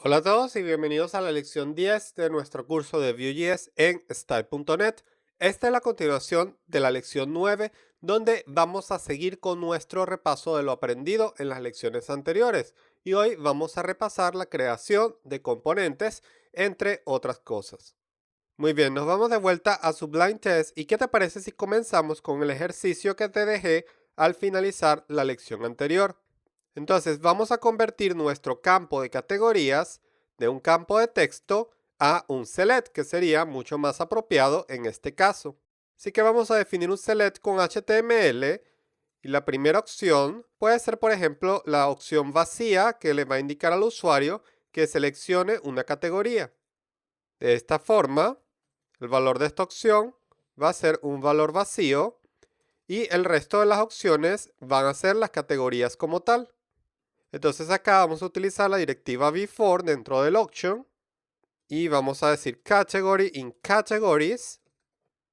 Hola a todos y bienvenidos a la lección 10 de nuestro curso de Vue.js en Style.net. Esta es la continuación de la lección 9, donde vamos a seguir con nuestro repaso de lo aprendido en las lecciones anteriores. Y hoy vamos a repasar la creación de componentes, entre otras cosas. Muy bien, nos vamos de vuelta a Sublime Text. ¿Y qué te parece si comenzamos con el ejercicio que te dejé al finalizar la lección anterior? Entonces vamos a convertir nuestro campo de categorías de un campo de texto a un select, que sería mucho más apropiado en este caso. Así que vamos a definir un select con HTML y la primera opción puede ser, por ejemplo, la opción vacía, que le va a indicar al usuario que seleccione una categoría. De esta forma, el valor de esta opción va a ser un valor vacío y el resto de las opciones van a ser las categorías como tal. Entonces acá vamos a utilizar la directiva before dentro del option y vamos a decir category in categories,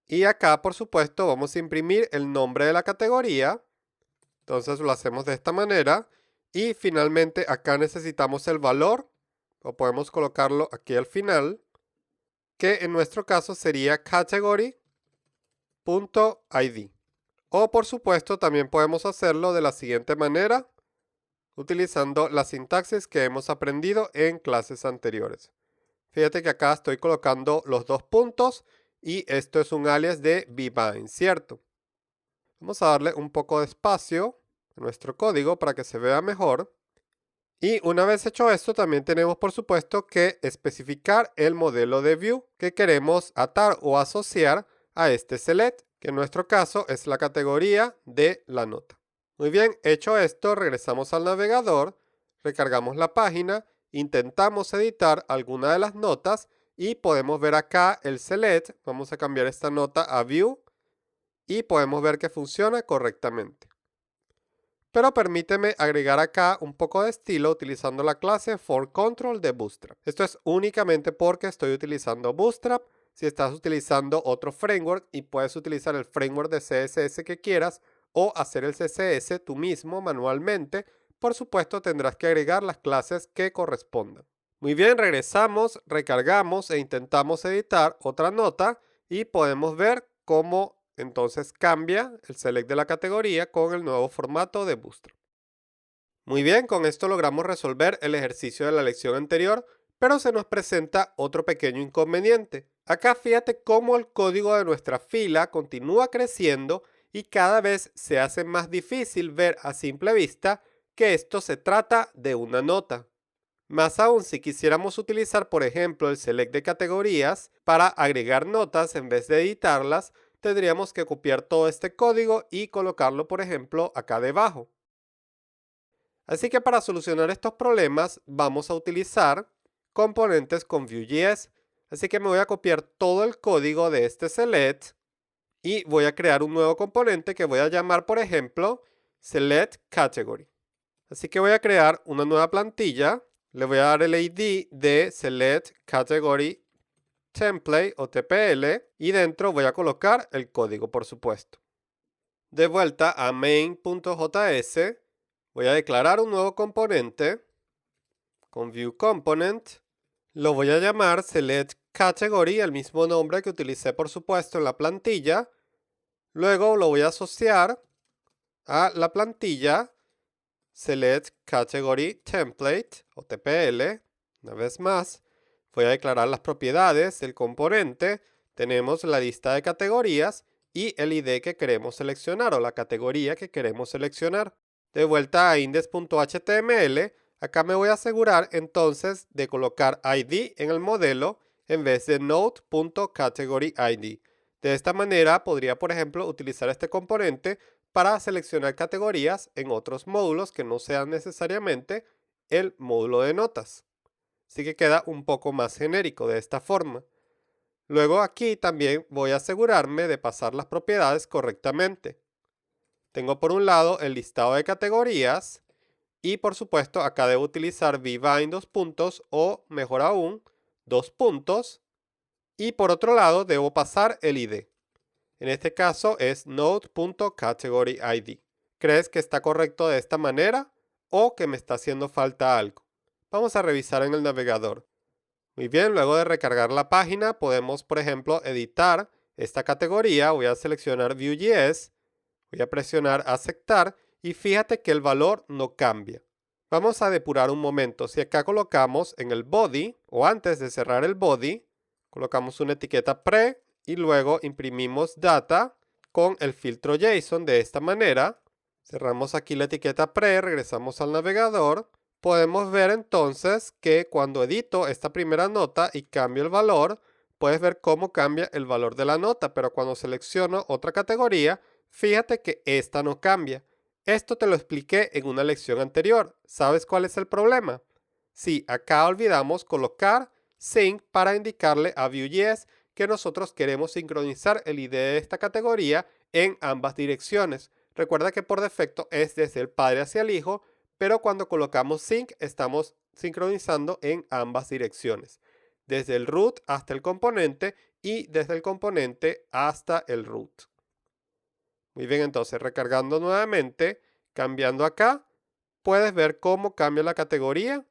y acá por supuesto vamos a imprimir el nombre de la categoría. Entonces lo hacemos de esta manera y finalmente acá necesitamos el valor, o podemos colocarlo aquí al final, que en nuestro caso sería category.id. O por supuesto también podemos hacerlo de la siguiente manera, utilizando la sintaxis que hemos aprendido en clases anteriores. Fíjate que acá estoy colocando los dos puntos y esto es un alias de vbind, ¿cierto? Vamos a darle un poco de espacio a nuestro código para que se vea mejor. Y una vez hecho esto, también tenemos por supuesto que especificar el modelo de view que queremos atar o asociar a este select, que en nuestro caso es la categoría de la nota. Muy bien, hecho esto, regresamos al navegador, recargamos la página, intentamos editar alguna de las notas y podemos ver acá el select. Vamos a cambiar esta nota a view y podemos ver que funciona correctamente. Pero permíteme agregar acá un poco de estilo utilizando la clase forControl de Bootstrap. Esto es únicamente porque estoy utilizando Bootstrap. Si estás utilizando otro framework y puedes utilizar el framework de CSS que quieras o hacer el CSS tú mismo manualmente, por supuesto tendrás que agregar las clases que correspondan. Muy bien, regresamos, recargamos e intentamos editar otra nota y podemos ver cómo entonces cambia el select de la categoría con el nuevo formato de Bootstrap. Muy bien, con esto logramos resolver el ejercicio de la lección anterior, pero se nos presenta otro pequeño inconveniente. Acá fíjate cómo el código de nuestra fila continúa creciendo y cada vez se hace más difícil ver a simple vista que esto se trata de una nota. Más aún, si quisiéramos utilizar, por ejemplo, el select de categorías para agregar notas en vez de editarlas, tendríamos que copiar todo este código y colocarlo, por ejemplo, acá debajo. Así que para solucionar estos problemas vamos a utilizar componentes con Vue.js. Así que me voy a copiar todo el código de este select y voy a crear un nuevo componente que voy a llamar, por ejemplo, select category. Así que voy a crear una nueva plantilla. Le voy a dar el ID de select category template o TPL y dentro voy a colocar el código, por supuesto. De vuelta a main.js, voy a declarar un nuevo componente con viewComponent. Lo voy a llamar select category, el mismo nombre que utilicé por supuesto en la plantilla. Luego lo voy a asociar a la plantilla select category template o TPL. Una vez más, voy a declarar las propiedades del componente. Tenemos la lista de categorías y el ID que queremos seleccionar o la categoría que queremos seleccionar. De vuelta a index.html, acá me voy a asegurar entonces de colocar ID en el modelo en vez de node.categoryID. De esta manera podría, por ejemplo, utilizar este componente para seleccionar categorías en otros módulos que no sean necesariamente el módulo de notas. Así que queda un poco más genérico de esta forma. Luego aquí también voy a asegurarme de pasar las propiedades correctamente. Tengo por un lado el listado de categorías y por supuesto acá debo utilizar vbind dos puntos o mejor aún dos puntos, y por otro lado debo pasar el ID. En este caso es node.categoryID. ¿Crees que está correcto de esta manera o que me está haciendo falta algo? Vamos a revisar en el navegador. Muy bien, luego de recargar la página, podemos, por ejemplo, editar esta categoría. Voy a seleccionar Vue.js, voy a presionar aceptar y fíjate que el valor no cambia. Vamos a depurar un momento. Si acá colocamos en el body o antes de cerrar el body, colocamos una etiqueta pre y luego imprimimos data con el filtro JSON de esta manera. Cerramos aquí la etiqueta pre, regresamos al navegador. Podemos ver entonces que cuando edito esta primera nota y cambio el valor, puedes ver cómo cambia el valor de la nota, pero cuando selecciono otra categoría, fíjate que esta no cambia. Esto te lo expliqué en una lección anterior. ¿Sabes cuál es el problema? Sí, acá olvidamos colocar sync para indicarle a Vue.js que nosotros queremos sincronizar el ID de esta categoría en ambas direcciones. Recuerda que por defecto es desde el padre hacia el hijo, pero cuando colocamos sync estamos sincronizando en ambas direcciones, desde el root hasta el componente y desde el componente hasta el root. Muy bien, entonces recargando nuevamente, cambiando acá, puedes ver cómo cambia la categoría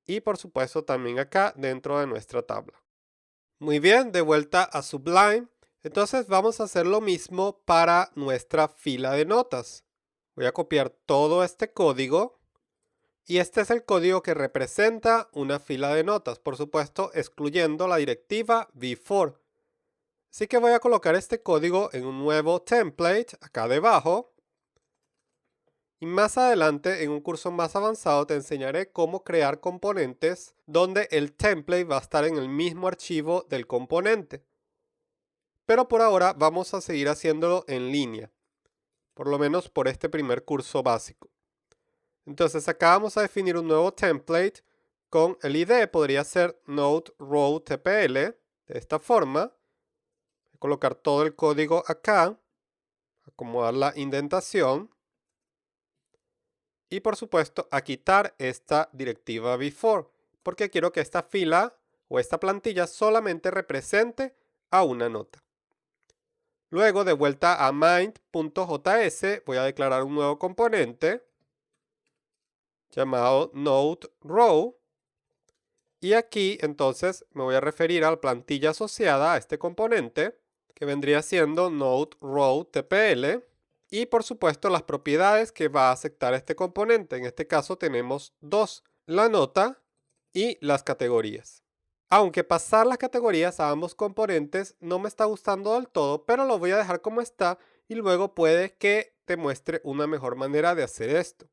y por supuesto también acá dentro de nuestra tabla. Muy bien, de vuelta a Sublime. Entonces vamos a hacer lo mismo para nuestra fila de notas. Voy a copiar todo este código y este es el código que representa una fila de notas, por supuesto excluyendo la directiva v4. Así que voy a colocar este código en un nuevo template acá debajo. Y más adelante, en un curso más avanzado, te enseñaré cómo crear componentes donde el template va a estar en el mismo archivo del componente. Pero por ahora vamos a seguir haciéndolo en línea, por lo menos por este primer curso básico. Entonces acá vamos a definir un nuevo template con el ID, podría ser node_row_tpl, de esta forma. Voy a colocar todo el código acá, acomodar la indentación. Y por supuesto a quitar esta directiva before, porque quiero que esta fila o esta plantilla solamente represente a una nota. Luego de vuelta a mind.js voy a declarar un nuevo componente llamado node_row. Y aquí entonces me voy a referir a la plantilla asociada a este componente que vendría siendo node_row_tpl. Y por supuesto las propiedades que va a aceptar este componente. En este caso tenemos dos, la nota y las categorías. Aunque pasar las categorías a ambos componentes no me está gustando del todo, pero lo voy a dejar como está y luego puede que te muestre una mejor manera de hacer esto.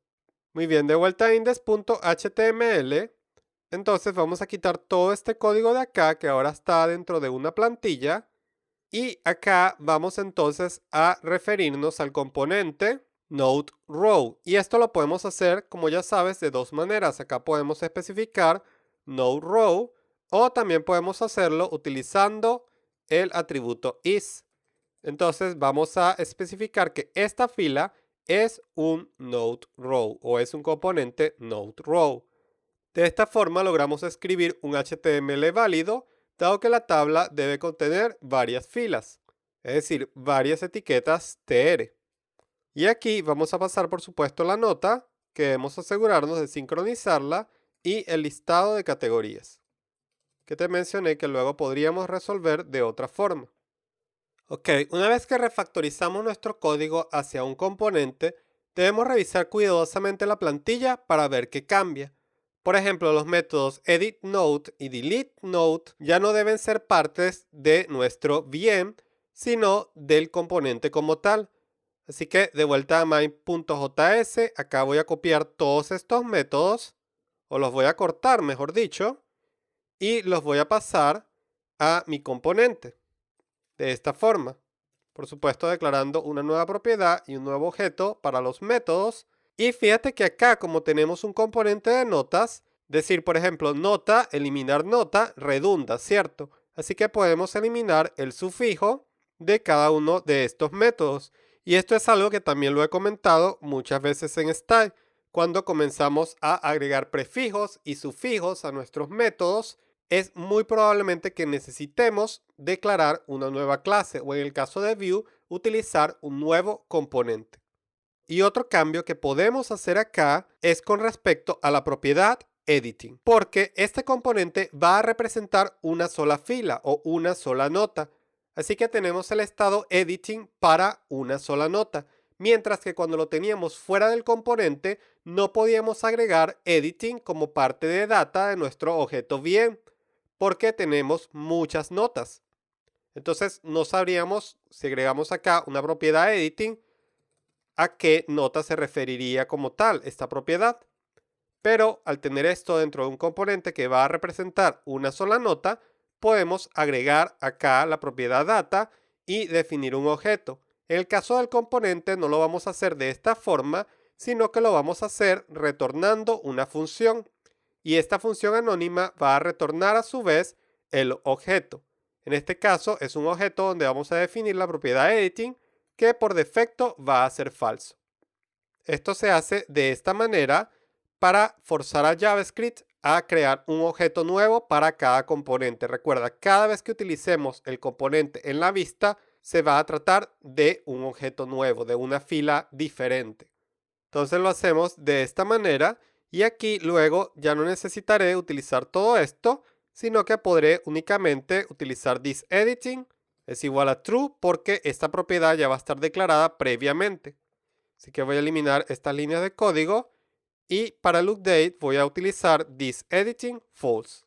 Muy bien, de vuelta a index.html. Entonces vamos a quitar todo este código de acá que ahora está dentro de una plantilla. Y acá vamos entonces a referirnos al componente node_row. Y esto lo podemos hacer, como ya sabes, de dos maneras. Acá podemos especificar node_row o también podemos hacerlo utilizando el atributo is. Entonces vamos a especificar que esta fila es un node_row o es un componente node_row. De esta forma logramos escribir un HTML válido, dado que la tabla debe contener varias filas, es decir, varias etiquetas tr. Y aquí vamos a pasar por supuesto la nota, que debemos asegurarnos de sincronizarla, y el listado de categorías, que te mencioné que luego podríamos resolver de otra forma. Ok, una vez que refactorizamos nuestro código hacia un componente, debemos revisar cuidadosamente la plantilla para ver qué cambia. Por ejemplo, los métodos editNode y deleteNode ya no deben ser partes de nuestro VM, sino del componente como tal. Así que de vuelta a main.js, acá voy a copiar todos estos métodos, o los voy a cortar, mejor dicho, y los voy a pasar a mi componente, de esta forma. Por supuesto, declarando una nueva propiedad y un nuevo objeto para los métodos. Y fíjate que acá, como tenemos un componente de notas, decir, por ejemplo, nota, eliminar nota, redunda, ¿cierto? Así que podemos eliminar el sufijo de cada uno de estos métodos. Y esto es algo que también lo he comentado muchas veces en Style. Cuando comenzamos a agregar prefijos y sufijos a nuestros métodos, es muy probablemente que necesitemos declarar una nueva clase o en el caso de Vue, utilizar un nuevo componente. Y otro cambio que podemos hacer acá es con respecto a la propiedad editing, porque este componente va a representar una sola fila o una sola nota. Así que tenemos el estado editing para una sola nota, mientras que cuando lo teníamos fuera del componente no podíamos agregar editing como parte de data de nuestro objeto VM, porque tenemos muchas notas. Entonces no sabríamos, si agregamos acá una propiedad editing, a qué nota se referiría como tal esta propiedad. Pero al tener esto dentro de un componente que va a representar una sola nota, podemos agregar acá la propiedad data y definir un objeto. En el caso del componente no lo vamos a hacer de esta forma, sino que lo vamos a hacer retornando una función. Y esta función anónima va a retornar a su vez el objeto. En este caso es un objeto donde vamos a definir la propiedad editing, que por defecto va a ser falso. Esto se hace de esta manera para forzar a JavaScript a crear un objeto nuevo para cada componente. Recuerda, cada vez que utilicemos el componente en la vista, se va a tratar de un objeto nuevo, de una fila diferente. Entonces lo hacemos de esta manera y aquí luego ya no necesitaré utilizar todo esto, sino que podré únicamente utilizar thisEditing es igual a true porque esta propiedad ya va a estar declarada previamente. Así que voy a eliminar estas líneas de código y para el update voy a utilizar thisEditing false.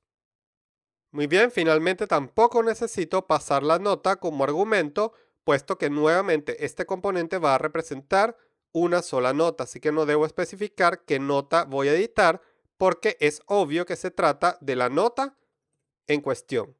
Muy bien, finalmente tampoco necesito pasar la nota como argumento, puesto que nuevamente este componente va a representar una sola nota, así que no debo especificar qué nota voy a editar porque es obvio que se trata de la nota en cuestión.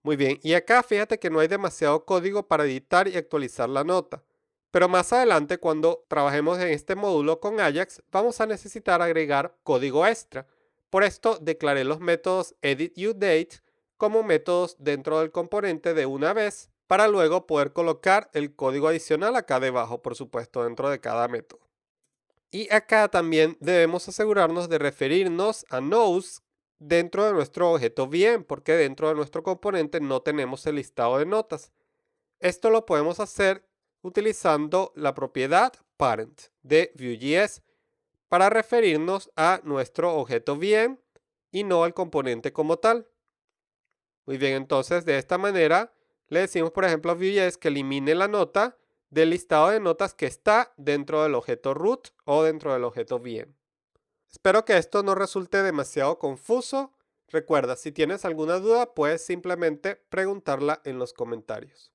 Muy bien, y acá fíjate que no hay demasiado código para editar y actualizar la nota. Pero más adelante, cuando trabajemos en este módulo con Ajax, vamos a necesitar agregar código extra. Por esto declaré los métodos editUdate como métodos dentro del componente de una vez, para luego poder colocar el código adicional acá debajo, por supuesto, dentro de cada método. Y acá también debemos asegurarnos de referirnos a nodes dentro de nuestro objeto VM, porque dentro de nuestro componente no tenemos el listado de notas. Esto lo podemos hacer utilizando la propiedad parent de Vue.js para referirnos a nuestro objeto VM y no al componente como tal. Muy bien, entonces de esta manera le decimos, por ejemplo, a Vue.js que elimine la nota del listado de notas que está dentro del objeto root o dentro del objeto VM. Espero que esto no resulte demasiado confuso. Recuerda, si tienes alguna duda, puedes simplemente preguntarla en los comentarios.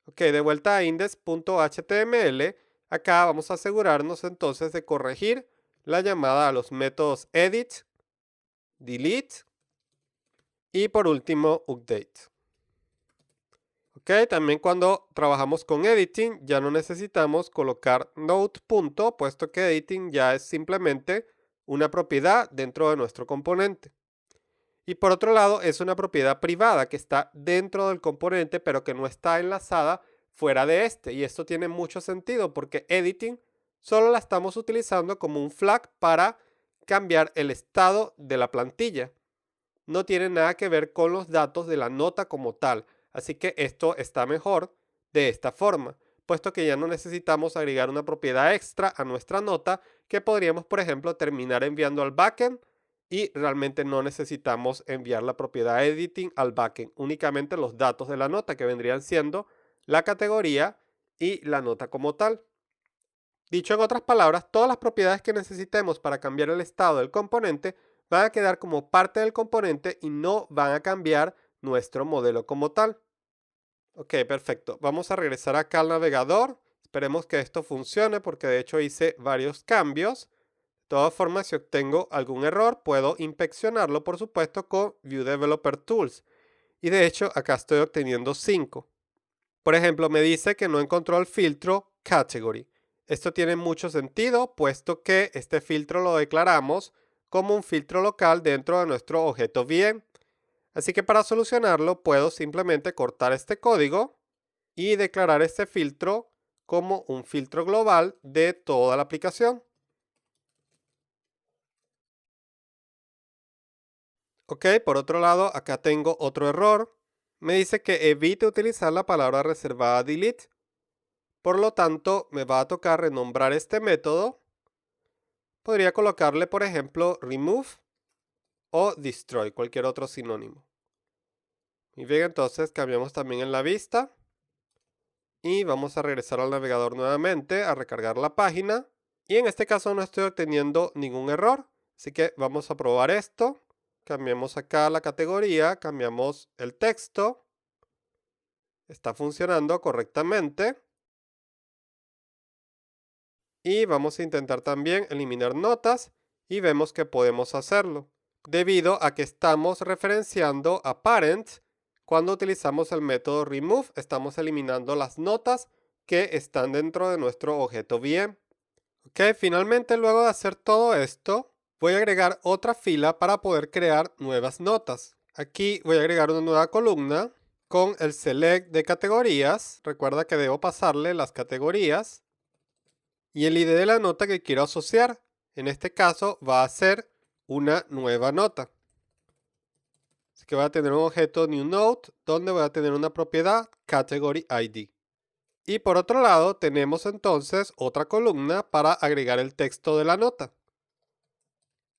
Ok, de vuelta a index.html, acá vamos a asegurarnos entonces de corregir la llamada a los métodos edit, delete y por último update. Ok, también cuando trabajamos con editing ya no necesitamos colocar node punto, puesto que editing ya es simplemente una propiedad dentro de nuestro componente. Y por otro lado es una propiedad privada que está dentro del componente pero que no está enlazada fuera de este. Y esto tiene mucho sentido porque editing solo la estamos utilizando como un flag para cambiar el estado de la plantilla. No tiene nada que ver con los datos de la nota como tal. Así que esto está mejor de esta forma, puesto que ya no necesitamos agregar una propiedad extra a nuestra nota que podríamos, por ejemplo, terminar enviando al backend y realmente no necesitamos enviar la propiedad editing al backend, únicamente los datos de la nota que vendrían siendo la categoría y la nota como tal. Dicho en otras palabras, todas las propiedades que necesitemos para cambiar el estado del componente van a quedar como parte del componente y no van a cambiar nuestro modelo como tal. Ok, perfecto. Vamos a regresar acá al navegador. Esperemos que esto funcione porque de hecho hice varios cambios. De todas formas, si obtengo algún error, puedo inspeccionarlo, por supuesto, con Vue Developer Tools. Y de hecho, acá estoy obteniendo 5. Por ejemplo, me dice que no encontró el filtro Category. Esto tiene mucho sentido, puesto que este filtro lo declaramos como un filtro local dentro de nuestro objeto VM. Así que para solucionarlo, puedo simplemente cortar este código y declarar este filtro como un filtro global de toda la aplicación. Ok, por otro lado, acá tengo otro error. Me dice que evite utilizar la palabra reservada delete. Por lo tanto, me va a tocar renombrar este método. Podría colocarle, por ejemplo, remove o destroy, cualquier otro sinónimo. Y bien, entonces cambiamos también en la vista y vamos a regresar al navegador nuevamente a recargar la página. Y en este caso no estoy obteniendo ningún error, así que vamos a probar esto. Cambiamos acá la categoría, cambiamos el texto. Está funcionando correctamente. Y vamos a intentar también eliminar notas y vemos que podemos hacerlo, debido a que estamos referenciando a parent. Cuando utilizamos el método remove, estamos eliminando las notas que están dentro de nuestro objeto VM. Ok, finalmente luego de hacer todo esto, voy a agregar otra fila para poder crear nuevas notas. Aquí voy a agregar una nueva columna con el select de categorías. Recuerda que debo pasarle las categorías y el ID de la nota que quiero asociar. En este caso va a ser una nueva nota. Así que voy a tener un objeto new note donde voy a tener una propiedad category ID. Y por otro lado tenemos entonces otra columna para agregar el texto de la nota,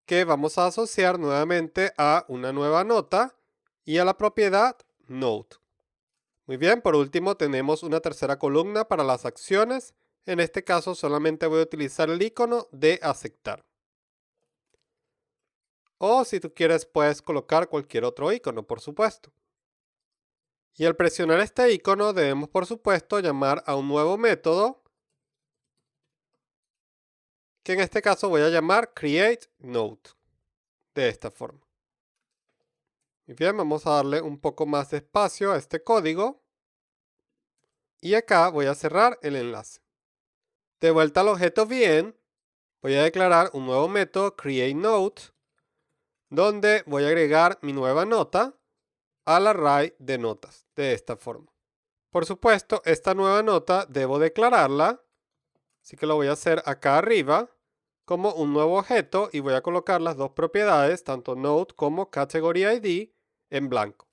que vamos a asociar nuevamente a una nueva nota y a la propiedad note. Muy bien, por último tenemos una tercera columna para las acciones. En este caso solamente voy a utilizar el icono de aceptar. O si tú quieres puedes colocar cualquier otro icono, por supuesto. Y al presionar este icono debemos por supuesto llamar a un nuevo método, que en este caso voy a llamar createNote, de esta forma. Muy bien, vamos a darle un poco más de espacio a este código. Y acá voy a cerrar el enlace. De vuelta al objeto bien, voy a declarar un nuevo método createNote, donde voy a agregar mi nueva nota al array de notas, de esta forma. Por supuesto, esta nueva nota debo declararla, así que lo voy a hacer acá arriba como un nuevo objeto y voy a colocar las dos propiedades, tanto note como category ID, en blanco.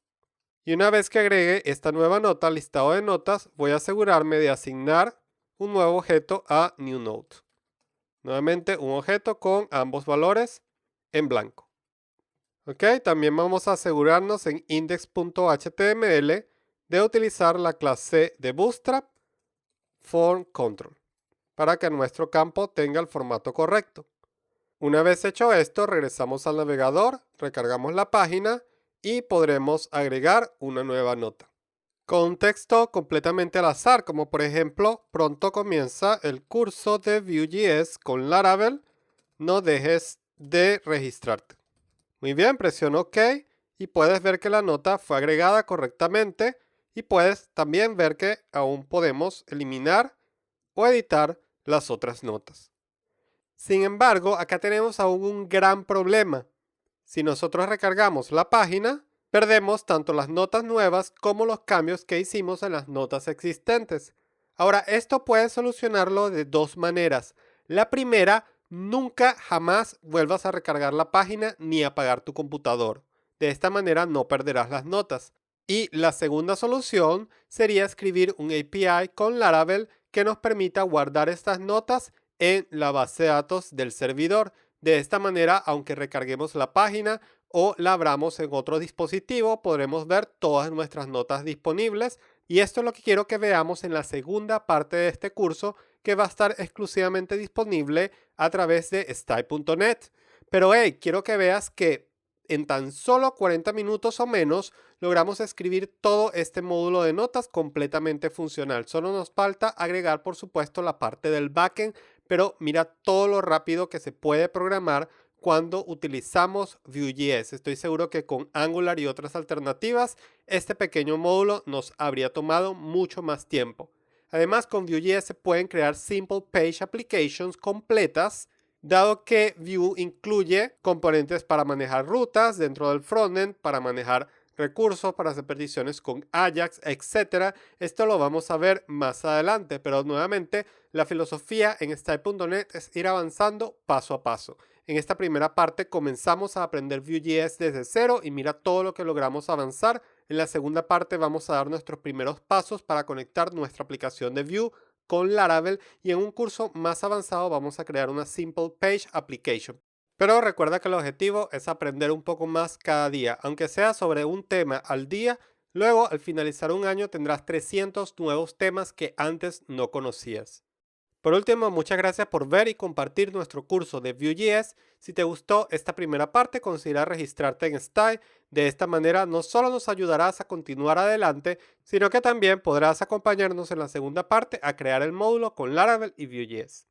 Y una vez que agregue esta nueva nota al listado de notas, voy a asegurarme de asignar un nuevo objeto a newNote. Nuevamente un objeto con ambos valores en blanco. Ok, también vamos a asegurarnos en index.html de utilizar la clase de Bootstrap form control para que nuestro campo tenga el formato correcto. Una vez hecho esto, regresamos al navegador, recargamos la página y podremos agregar una nueva nota con un texto completamente al azar, como por ejemplo, pronto comienza el curso de Vue.js con Laravel, no dejes de registrarte. Muy bien, presiono OK y puedes ver que la nota fue agregada correctamente y puedes también ver que aún podemos eliminar o editar las otras notas. Sin embargo, acá tenemos aún un gran problema. Si nosotros recargamos la página, perdemos tanto las notas nuevas como los cambios que hicimos en las notas existentes. Ahora, esto puedes solucionarlo de dos maneras. La primera, nunca jamás vuelvas a recargar la página ni apagar tu computador. De esta manera no perderás las notas. Y la segunda solución sería escribir un API con Laravel que nos permita guardar estas notas en la base de datos del servidor. De esta manera, aunque recarguemos la página o la abramos en otro dispositivo, podremos ver todas nuestras notas disponibles. Y esto es lo que quiero que veamos en la segunda parte de este curso, que va a estar exclusivamente disponible a través de style.net. Pero hey, quiero que veas que en tan solo 40 minutos o menos logramos escribir todo este módulo de notas completamente funcional. Solo nos falta agregar, por supuesto, la parte del backend, pero mira todo lo rápido que se puede programar cuando utilizamos Vue.js. Estoy seguro que con Angular y otras alternativas, este pequeño módulo nos habría tomado mucho más tiempo. Además, con Vue.js se pueden crear Simple Page Applications completas, dado que Vue incluye componentes para manejar rutas dentro del frontend, para manejar recursos, para hacer peticiones con Ajax, etc. Esto lo vamos a ver más adelante, pero nuevamente la filosofía en Style.net es ir avanzando paso a paso. En esta primera parte comenzamos a aprender Vue.js desde cero y mira todo lo que logramos avanzar. En la segunda parte vamos a dar nuestros primeros pasos para conectar nuestra aplicación de Vue con Laravel y en un curso más avanzado vamos a crear una Simple Page Application. Pero recuerda que el objetivo es aprender un poco más cada día, aunque sea sobre un tema al día. Luego, al finalizar un año, tendrás 300 nuevos temas que antes no conocías. Por último, muchas gracias por ver y compartir nuestro curso de Vue.js. Si te gustó esta primera parte, considera registrarte en Style. De esta manera, no solo nos ayudarás a continuar adelante, sino que también podrás acompañarnos en la segunda parte a crear el módulo con Laravel y Vue.js.